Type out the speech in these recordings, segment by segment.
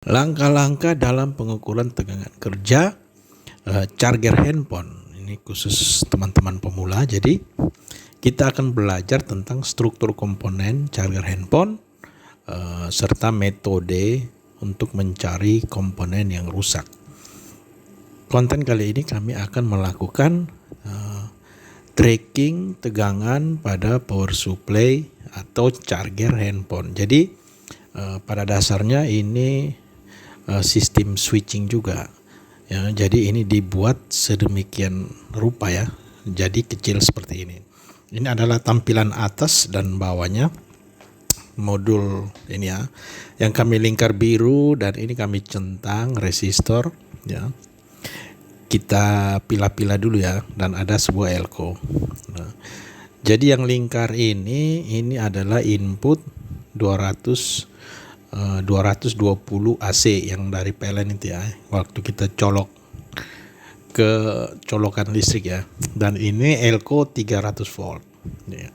Langkah-langkah dalam pengukuran tegangan kerja charger handphone. Ini khusus teman-teman pemula. Jadi kita akan belajar tentang struktur komponen charger handphone serta metode untuk mencari komponen yang rusak. Konten kali ini kami akan melakukan tracking tegangan pada power supply atau charger handphone. Jadi pada dasarnya ini sistem switching juga ya, jadi ini dibuat sedemikian rupa ya, jadi kecil seperti ini. Ini adalah tampilan atas dan bawahnya modul ini ya, yang kami lingkar biru dan ini kami centang resistor ya. Kita pilah-pilah dulu ya, dan ada sebuah elko. Nah, jadi yang lingkar ini adalah input 220 AC yang dari PLN itu ya, waktu kita colok ke colokan listrik ya, dan ini elko 300 volt ya.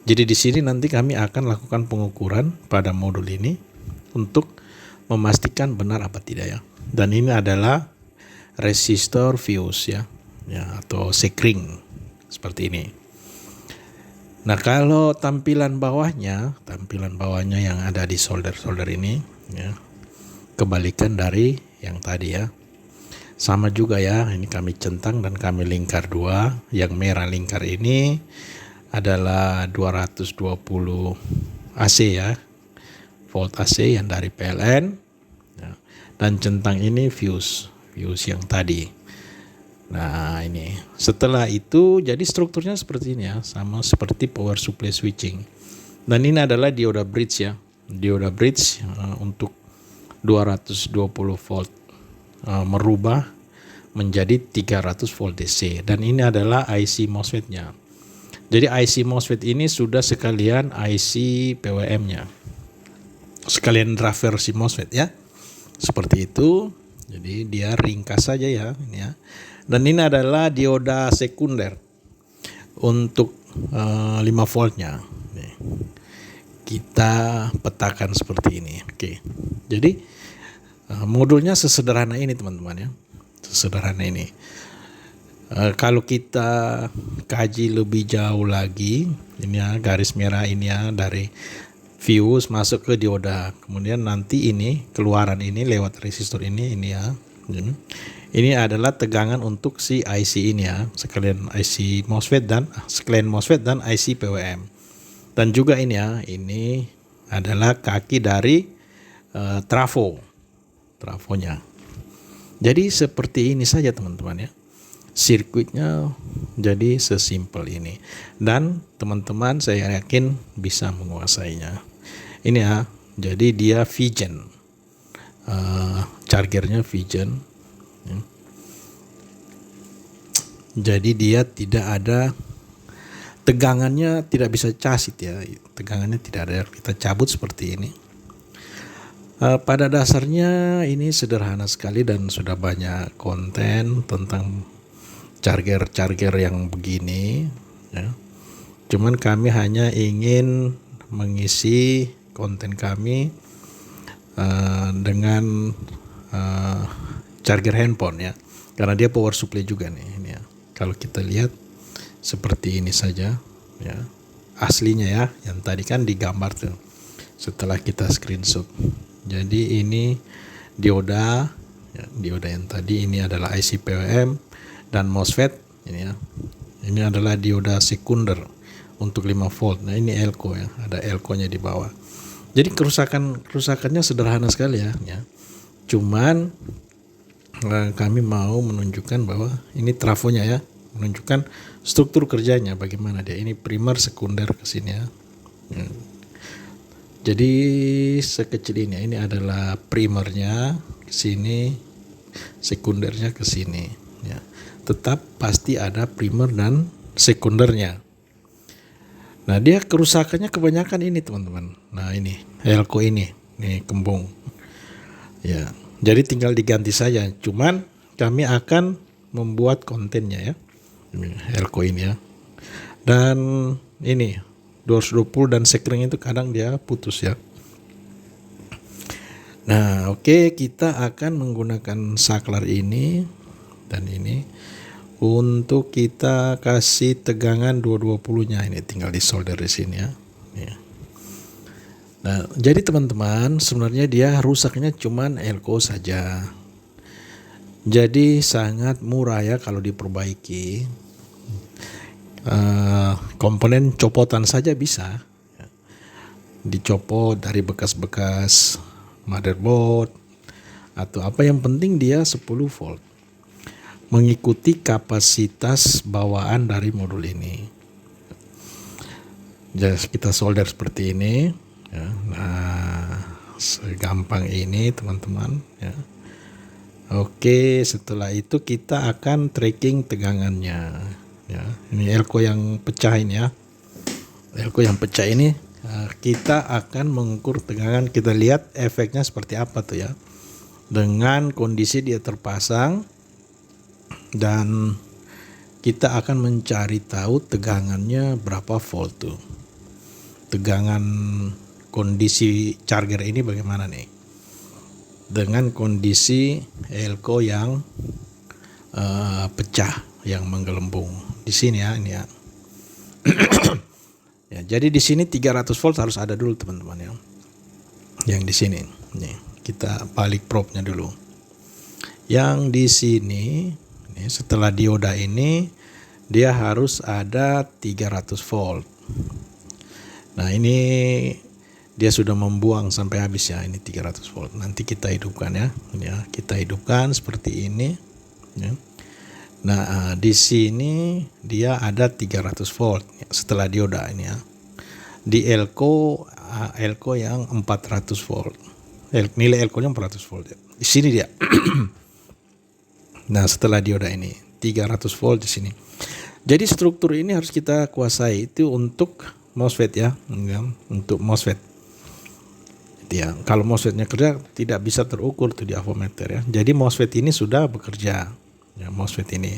Jadi di sini nanti kami akan lakukan pengukuran pada modul ini untuk memastikan benar apa tidak ya. Dan ini adalah resistor fuse ya atau sekring seperti ini. Nah, kalau tampilan bawahnya yang ada di solder ini ya, kebalikan dari yang tadi ya. Sama juga ya, ini kami centang dan kami lingkar dua. Yang merah lingkar ini adalah 220 AC ya, volt AC yang dari PLN ya. Dan centang ini fuse yang tadi. Nah, ini setelah itu jadi strukturnya seperti ini ya, sama seperti power supply switching. Dan ini adalah dioda bridge ya, dioda bridge untuk 220 volt merubah menjadi 300 volt DC. Dan ini adalah IC MOSFET-nya. Jadi IC MOSFET ini sudah sekalian IC PWM-nya, sekalian driver si MOSFET ya, seperti itu. Jadi dia ringkas saja ya ini ya. Dan ini adalah dioda sekunder untuk 5 voltnya. Nih, kita petakan seperti ini. Oke. Jadi modulnya sesederhana ini teman-teman ya. Sesederhana ini. Kalau kita kaji lebih jauh lagi, ini ya garis merah ini ya, dari fuse masuk ke dioda. Kemudian nanti ini keluaran ini lewat resistor ini ya. Ini adalah tegangan untuk si IC ini ya, sekalian IC MOSFET dan IC PWM. Dan juga ini ya, ini adalah kaki dari trafonya. Jadi seperti ini saja teman-teman ya. Sirkuitnya jadi sesimpel ini. Dan teman-teman saya yakin bisa menguasainya. Ini ya, jadi dia Vigen. Chargernya Vigen. Jadi dia tidak ada tegangannya, tidak bisa casit ya, tegangannya tidak ada, kita cabut seperti ini. Pada dasarnya ini sederhana sekali dan sudah banyak konten tentang charger yang begini ya. Cuman kami hanya ingin mengisi konten kami dengan charger handphone ya, karena dia power supply juga nih ini ya. Kalau kita lihat seperti ini saja ya, aslinya ya, yang tadi kan digambar tuh setelah kita screenshot. Jadi ini dioda ya, dioda yang tadi ini adalah IC PWM dan MOSFET ini ya. Ini adalah dioda sekunder untuk 5 volt. Nah, ini elko ya, ada elko-nya di bawah. Jadi kerusakannya sederhana sekali ya. Cuman kami mau menunjukkan bahwa ini trafonya ya, menunjukkan struktur kerjanya bagaimana dia. Ini primer sekunder ke sini ya. Jadi sekecil ini adalah primernya ke sini, sekundernya ke sini ya. Tetap pasti ada primer dan sekundernya. Nah, dia kerusakannya kebanyakan ini teman-teman. Nah, ini elko ini kembung. Ya, jadi tinggal diganti saja. Cuman kami akan membuat kontennya ya. Elko ini ya. Dan ini 220 dan sekring itu kadang dia putus ya. Nah, oke, kita akan menggunakan saklar ini dan ini untuk kita kasih tegangan 220-nya. Ini tinggal disolder di sini ya. Nah, jadi teman-teman, sebenarnya dia rusaknya cuman elko saja. Jadi sangat murah ya kalau diperbaiki. Komponen copotan saja bisa. Dicopot dari bekas-bekas motherboard atau apa, yang penting dia 10 volt. Mengikuti kapasitas bawaan dari modul ini. Jadi kita solder seperti ini ya. Nah, segampang ini teman-teman ya. Oke, setelah itu kita akan tracking tegangannya ya. Ini elko yang pecah ini ya. Elko yang pecah ini kita akan mengukur tegangan. Kita lihat efeknya seperti apa tuh ya. Dengan kondisi dia terpasang, dan kita akan mencari tahu tegangannya berapa volt tuh. Tegangan kondisi charger ini bagaimana nih dengan kondisi elko yang pecah, yang menggelembung di sini ya, ini ya. Ya, jadi di sini 300 volt harus ada dulu teman-teman ya. Yang di sini nih, kita balik probe-nya dulu. Yang di sini nih, setelah dioda ini dia harus ada 300 volt. Nah, ini dia sudah membuang sampai habis ya, ini 300 volt. Nanti kita hidupkan ya. Ini ya, kita hidupkan seperti ini ya. Nah, di sini dia ada 300 volt setelah dioda ini ya. Di elko yang 400 volt. Nilai elko-nya 400 volt ya. Di sini dia. Nah, setelah dioda ini 300 volt di sini. Jadi struktur ini harus kita kuasai, itu untuk MOSFET ya. Untuk MOSFET. Ya, kalau MOSFET-nya kerja tidak bisa terukur tuh di avometer ya. Jadi MOSFET ini sudah bekerja. Ya, MOSFET ini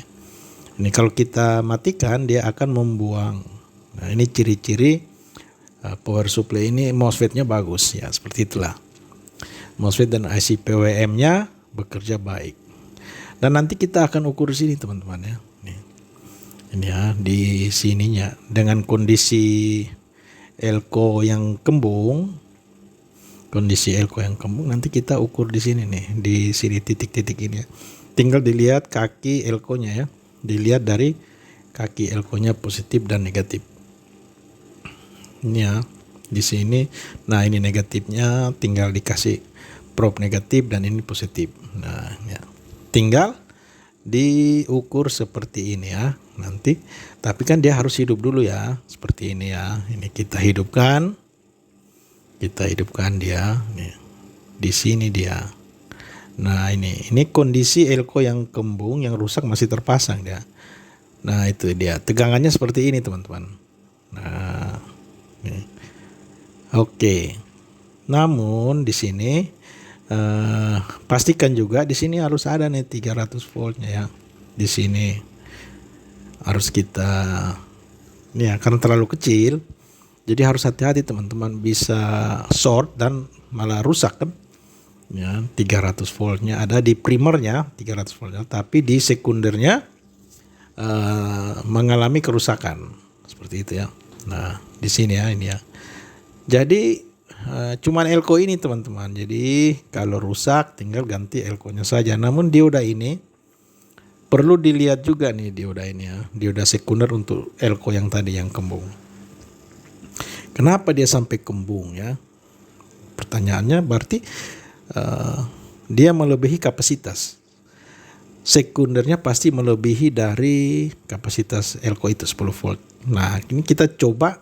kalau kita matikan dia akan membuang. Nah, ini ciri-ciri power supply ini MOSFET-nya bagus ya, seperti itulah. MOSFET dan IC PWM-nya bekerja baik. Dan nanti kita akan ukur di sini teman-teman ya. Ini ya, di sininya dengan kondisi elko yang kembung. Kondisi elko yang kembung nanti kita ukur di sini nih, di sini titik-titik ini ya. Tinggal dilihat kaki elko-nya ya. Dilihat dari kaki elko-nya positif dan negatif. Ini ya, di sini. Nah, ini negatifnya, tinggal dikasih probe negatif dan ini positif. Nah, ya. Tinggal diukur seperti ini ya. Nanti, tapi kan dia harus hidup dulu ya, seperti ini ya. Ini kita hidupkan. Kita hidupkan dia. Nih. Di sini dia. Nah, ini kondisi elko yang kembung, yang rusak masih terpasang dia. Nah, itu dia. Tegangannya seperti ini, teman-teman. Nah, ini. Oke. Namun di sini pastikan juga di sini harus ada nih 300 voltnya ya. Di sini harus kita ya, karena terlalu kecil. Jadi harus hati-hati teman-teman, bisa short dan malah rusak kan. Ya, 300 voltnya ada di primernya 300 voltnya, tapi di sekundernya mengalami kerusakan seperti itu ya. Nah, di sini ya, ini ya. Jadi cuman elko ini teman-teman. Jadi kalau rusak tinggal ganti elko-nya saja. Namun dioda ini perlu dilihat juga nih, dioda ini ya. Dioda sekunder untuk elko yang tadi yang kembung. Kenapa dia sampai kembung ya? Pertanyaannya berarti dia melebihi kapasitas. Sekundernya pasti melebihi dari kapasitas elko itu 10 volt. Nah, ini kita coba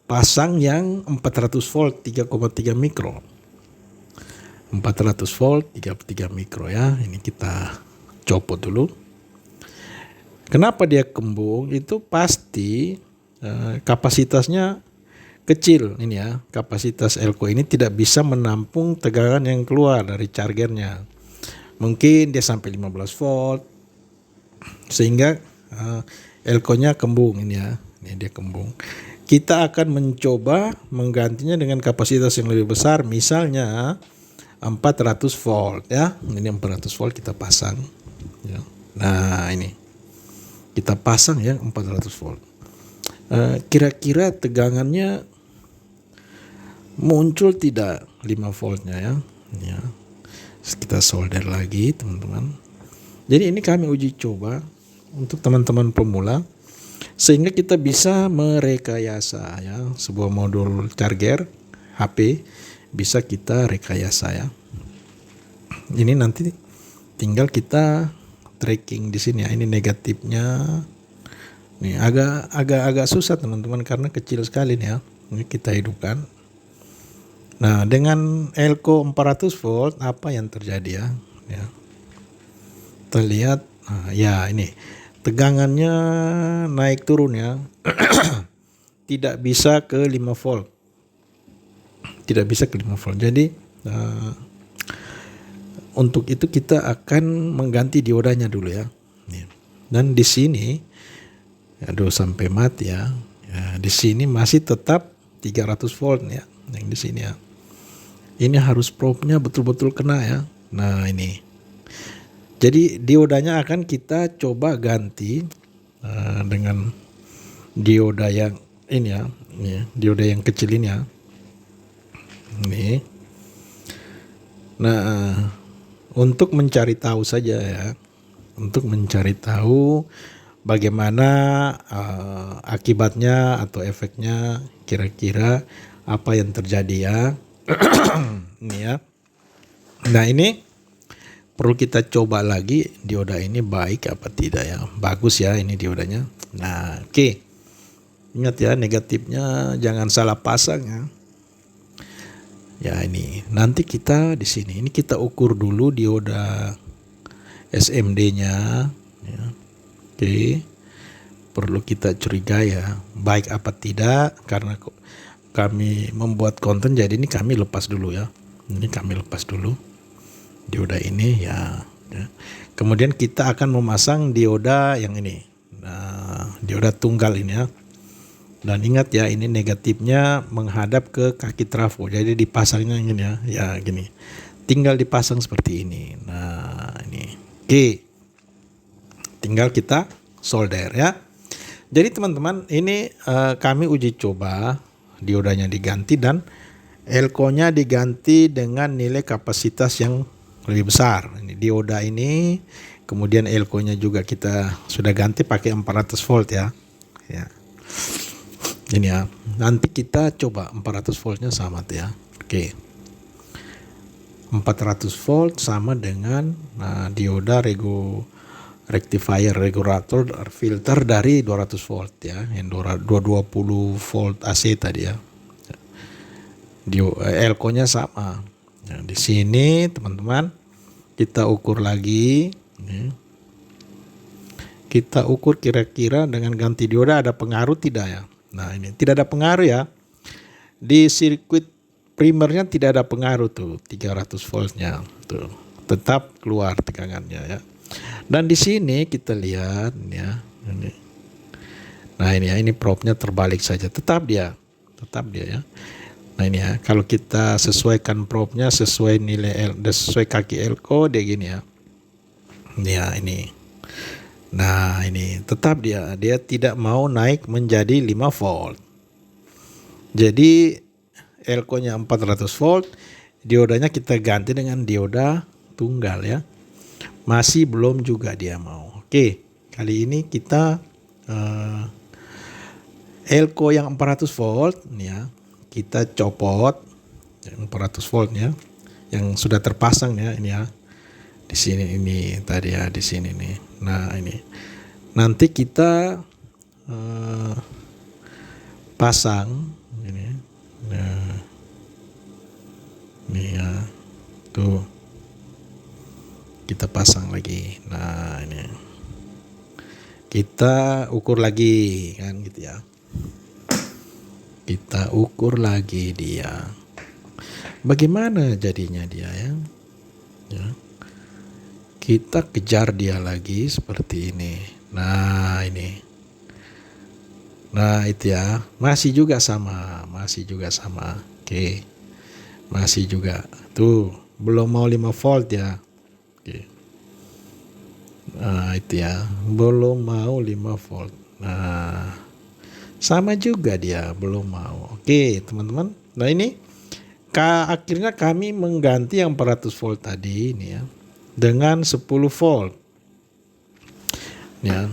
pasang yang 400 volt 3,3 mikro. 400 volt 3,3 mikro ya. Ini kita copot dulu. Kenapa dia kembung? Itu pasti kapasitasnya kecil ini ya. Kapasitas elko ini tidak bisa menampung tegangan yang keluar dari chargernya. Mungkin dia sampai 15 volt sehingga elko-nya kembung ini ya. Ini dia kembung. Kita akan mencoba menggantinya dengan kapasitas yang lebih besar, misalnya 400 volt ya. Ini 400 volt kita pasang ya. Nah ini kita pasang ya 400 volt. Kira-kira tegangannya muncul tidak 5 voltnya ya. Ya. Kita solder lagi teman-teman. Jadi ini kami uji coba untuk teman-teman pemula sehingga kita bisa merekayasa ya sebuah modul charger HP bisa kita rekayasa ya. Ini nanti tinggal kita tracking di sini ya. Ini negatifnya. Nih agak susah teman-teman karena kecil sekali nih ya. Ini kita hidupkan. Nah, dengan elko 400 volt apa yang terjadi ya? Ya. Terlihat ya ini tegangannya naik turun ya. Tidak bisa ke 5 volt. Tidak bisa ke 5 volt. Jadi untuk itu kita akan mengganti diodanya dulu ya. Dan di sini aduh sampai mati ya. Ya di sini masih tetap 300 volt ya. Yang di sini ya. Ini harus probe-nya betul-betul kena ya. Nah, ini. Jadi diodanya akan kita coba ganti dengan dioda yang ini ya. Ini, dioda yang kecil ini ya. Ini. Nah, untuk mencari tahu saja ya. Untuk mencari tahu bagaimana akibatnya atau efeknya kira-kira apa yang terjadi ya. Ini ya. Nah, ini perlu kita coba lagi dioda ini baik apa tidak ya. Bagus ya ini diodanya. Nah, oke. Ingat ya negatifnya jangan salah pasang ya. Ya ini nanti kita di sini ini kita ukur dulu dioda SMD-nya ya. Oke. Perlu kita curiga ya, baik apa tidak karena kami membuat konten jadi ini kami lepas dulu ya. Ini kami lepas dulu dioda ini ya. Kemudian kita akan memasang dioda yang ini. Nah, dioda tunggal ini ya. Dan ingat ya ini negatifnya menghadap ke kaki trafo. Jadi dipasangnya gini ya. Ya gini. Tinggal dipasang seperti ini. Nah, ini. Oke. Tinggal kita solder ya. Jadi teman-teman ini kami uji coba diodanya diganti dan elko-nya diganti dengan nilai kapasitas yang lebih besar. Ini dioda ini, kemudian elko-nya juga kita sudah ganti pakai 400 volt ya. Ya. Ini ya. Nanti kita coba 400 voltnya sama tuh ya. Oke. 400 volt sama dengan dioda rectifier regulator filter dari 200 volt ya. Yang 220 volt AC tadi ya. Elko-nya sama. Nah, di sini teman-teman kita ukur lagi. Kita ukur kira-kira dengan ganti dioda ada pengaruh tidak ya. Nah ini tidak ada pengaruh ya. Di sirkuit primernya tidak ada pengaruh tuh 300 voltnya tuh. Tetap keluar tegangannya ya. Dan di sini kita lihat ya. Ini. Nah ini ya, ini probe-nya terbalik saja. Tetap dia ya. Nah ini ya, kalau kita sesuaikan probe-nya sesuai nilai sesuai kaki elko dia gini ya. Ini ya ini. Nah ini tetap dia tidak mau naik menjadi 5 volt. Jadi elko-nya 400 volt, diodanya kita ganti dengan dioda tunggal ya. Masih belum juga dia mau. Oke, kali ini kita elko yang 400 volt ya, kita copot yang 400 volt ya, yang sudah terpasang ya ini ya. Di sini ini tadi ya di sini nih. Nah ini nanti kita pasang ini. Nah ini ya tuh kita pasang lagi. Nah ini kita ukur lagi kan gitu ya. Kita ukur lagi dia. Bagaimana jadinya dia ya? Ya. Kita kejar dia lagi seperti ini. Nah ini. Nah itu ya. Masih juga sama. Oke. Masih juga. Tuh. belum mau 5 volt ya. Oke. Nah itu ya, belum mau 5 volt. Nah sama juga dia belum mau. Oke teman-teman, nah ini akhirnya kami mengganti yang 400 volt tadi ini ya dengan 10 volt ya.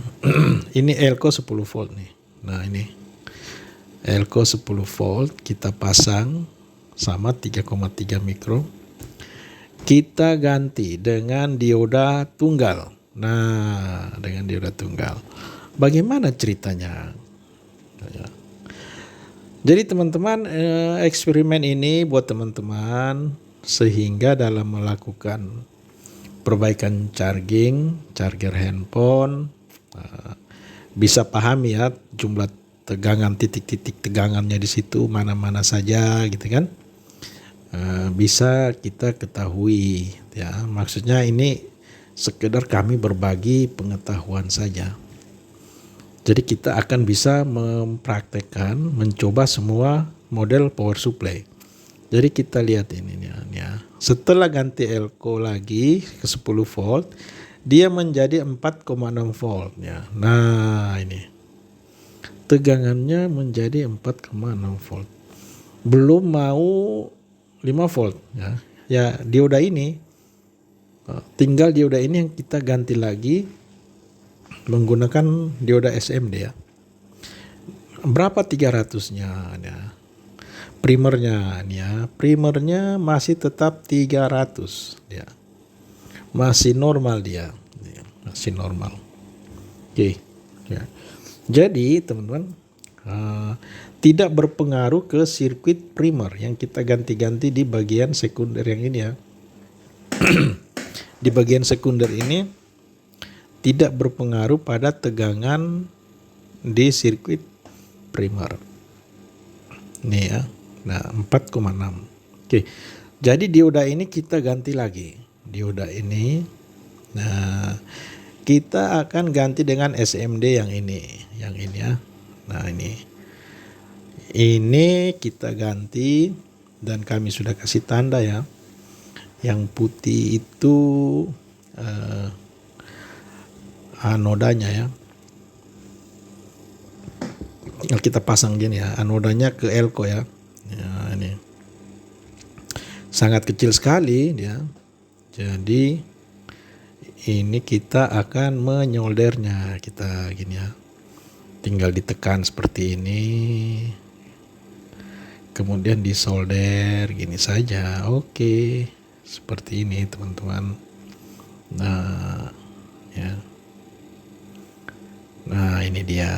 Ini elko 10 volt nih. Nah ini elko 10 volt kita pasang sama 3,3 mikro. Kita ganti dengan dioda tunggal. Nah dengan dioda tunggal bagaimana ceritanya ya. Jadi teman-teman, eksperimen ini buat teman-teman sehingga dalam melakukan perbaikan charger handphone bisa pahami ya jumlah tegangan, titik-titik tegangannya di situ mana-mana saja gitu kan. Bisa kita ketahui ya. Maksudnya ini sekedar kami berbagi pengetahuan saja. Jadi kita akan bisa mempraktekkan, mencoba semua model power supply. Jadi kita lihat ini ya. Setelah ganti elko lagi ke 10 volt, dia menjadi 4,6 volt ya. Nah, ini. Tegangannya menjadi 4,6 volt. Belum mau 5 volt ya. Ya, dioda ini tinggal dioda ini yang kita ganti lagi menggunakan dioda SMD ya. Berapa 300-nya ya. Primernya ya. Primernya masih tetap 300 ya. Masih normal dia. Ya, masih normal. Oke. Ya. Jadi teman-teman tidak berpengaruh ke sirkuit primer yang kita ganti-ganti di bagian sekunder yang ini ya. Di bagian sekunder ini tidak berpengaruh pada tegangan di sirkuit primer. Ini ya. Nah, 4,6. Oke. Jadi dioda ini kita ganti lagi. Dioda ini. Nah, kita akan ganti dengan SMD yang ini. Yang ini ya. Nah, ini. Ini kita ganti dan kami sudah kasih tanda ya. Yang putih itu anodanya ya. Kita pasang gini ya, anodanya ke elko ya. Ya ini sangat kecil sekali dia. Jadi ini kita akan menyoldernya, kita gini ya. Tinggal ditekan seperti ini. Kemudian disolder gini saja. Oke. Seperti ini teman-teman. Nah, ya. Nah ini dia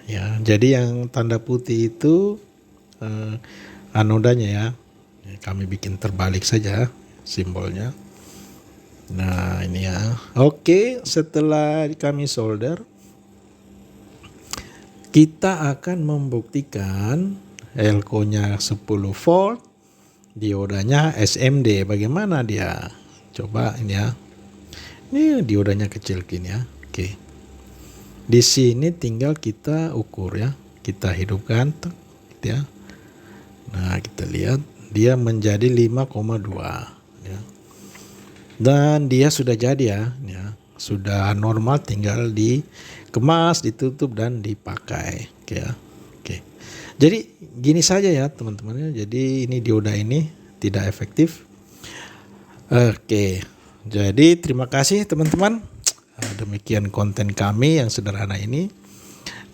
ya. Jadi yang tanda putih itu anodanya ya. Kami bikin terbalik saja simbolnya. Nah ini ya. Oke, setelah kami solder, kita akan membuktikan elko-nya 10 volt, diodanya SMD. Bagaimana dia? Coba ini ya. Ini diodanya kecil gini ya. Oke. Di sini tinggal kita ukur ya, kita hidupkan gitu ya. Nah kita lihat dia menjadi 5,2 ya. Dan dia sudah jadi ya, sudah normal, tinggal dikemas, ditutup dan dipakai. Oke ya. Oke. Jadi gini saja ya teman-teman. Jadi ini dioda ini tidak efektif. Oke. Jadi terima kasih teman-teman. Demikian konten kami yang sederhana ini.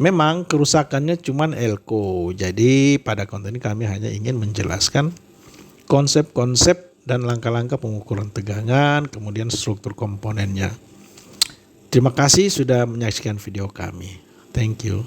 Memang kerusakannya cuma elko. Jadi pada konten ini kami hanya ingin menjelaskan konsep-konsep dan langkah-langkah pengukuran tegangan, kemudian struktur komponennya. Terima kasih sudah menyaksikan video kami. Thank you.